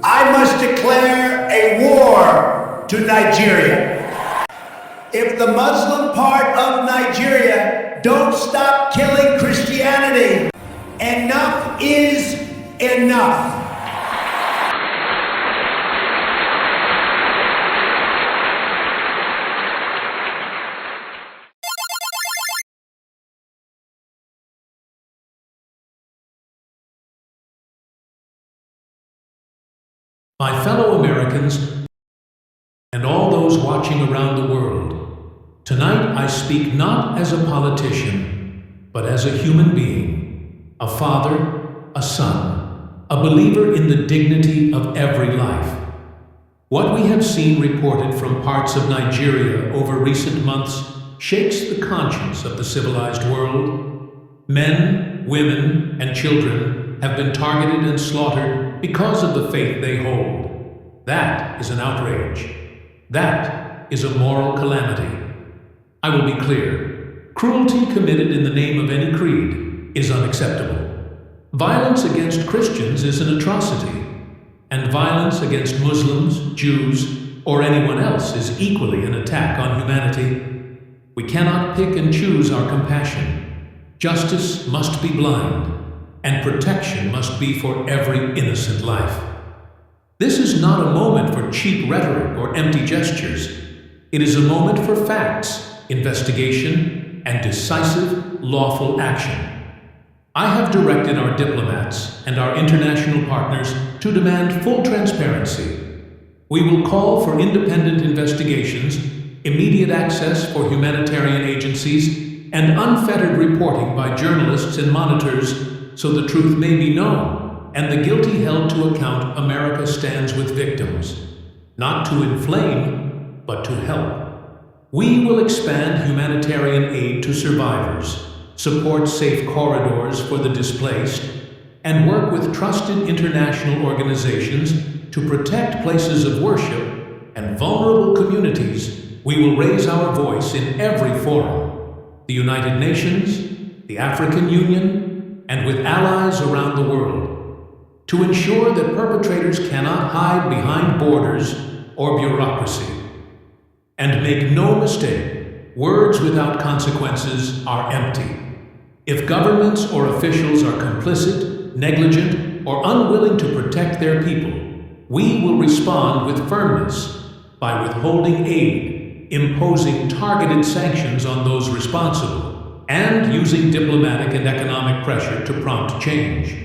I must declare a war to Nigeria. If the Muslim part of Nigeria don't stop killing Christianity, enough is enough. My fellow Americans and all those watching around the world, tonight I speak not as a politician, but as a human being, a father, a son, a believer in the dignity of every life. What we have seen reported from parts of Nigeria over recent months shakes the conscience of the civilized world. Men, women, and children have been targeted and slaughtered because of the faith they hold. That is an outrage. That is a moral calamity. I will be clear. Cruelty committed in the name of any creed is unacceptable. Violence against Christians is an atrocity, and violence against Muslims, Jews, or anyone else is equally an attack on humanity. We cannot pick and choose our compassion. Justice must be blind, and protection must be for every innocent life. This is not a moment for cheap rhetoric or empty gestures. It is a moment for facts, investigation, and decisive, lawful action. I have directed our diplomats and our international partners to demand full transparency. We will call for independent investigations, immediate access for humanitarian agencies, and unfettered reporting by journalists and monitors so the truth may be known and the guilty held to account. America stands with victims, not to inflame, but to help. We will expand humanitarian aid to survivors, support safe corridors for the displaced, and work with trusted international organizations to protect places of worship and vulnerable communities. We will raise our voice in every forum, the United Nations, the African Union, and with allies around the world, to ensure that perpetrators cannot hide behind borders or bureaucracy. And make no mistake, words without consequences are empty. If governments or officials are complicit, negligent, or unwilling to protect their people, we will respond with firmness by withholding aid, imposing targeted sanctions on those responsible, and using diplomatic and economic pressure to prompt change.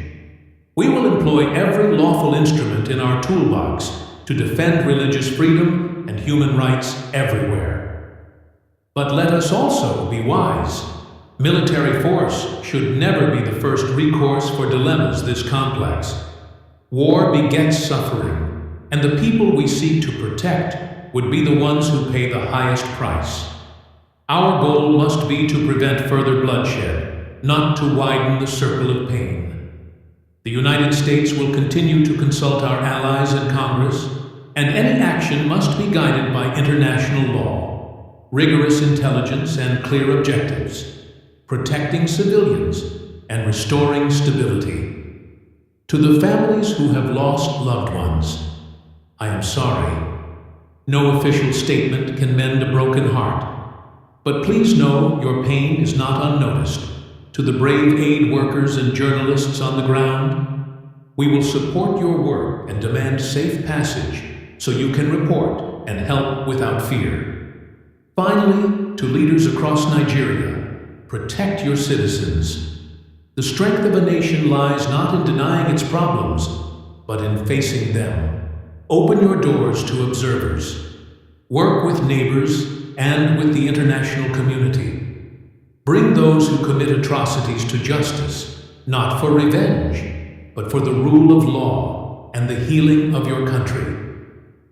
We will employ every lawful instrument in our toolbox to defend religious freedom and human rights everywhere. But let us also be wise. Military force should never be the first recourse for dilemmas this complex. War begets suffering, and the people we seek to protect would be the ones who pay the highest price. Our goal must be to prevent further bloodshed, not to widen the circle of pain. The United States will continue to consult our allies in Congress, and any action must be guided by international law, rigorous intelligence, and clear objectives, protecting civilians and restoring stability. To the families who have lost loved ones, I am sorry. No official statement can mend a broken heart, but please know your pain is not unnoticed. To the brave aid workers and journalists on the ground, we will support your work and demand safe passage so you can report and help without fear. Finally, to leaders across Nigeria, protect your citizens. The strength of a nation lies not in denying its problems, but in facing them. Open your doors to observers. Work with neighbors and with the international community. Bring those who commit atrocities to justice, not for revenge, but for the rule of law and the healing of your country.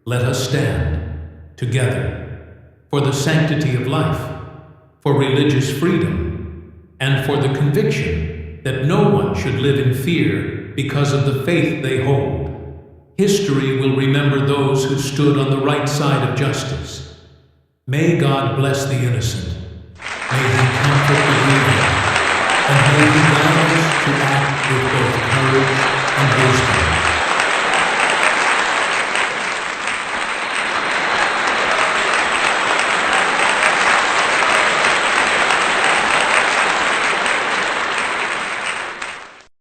Let us stand together for the sanctity of life, for religious freedom, and for the conviction that no one should live in fear because of the faith they hold. History will remember those who stood on the right side of justice. May God bless the innocent. May He comfort the grieving, and may He guide us to act with both courage and wisdom.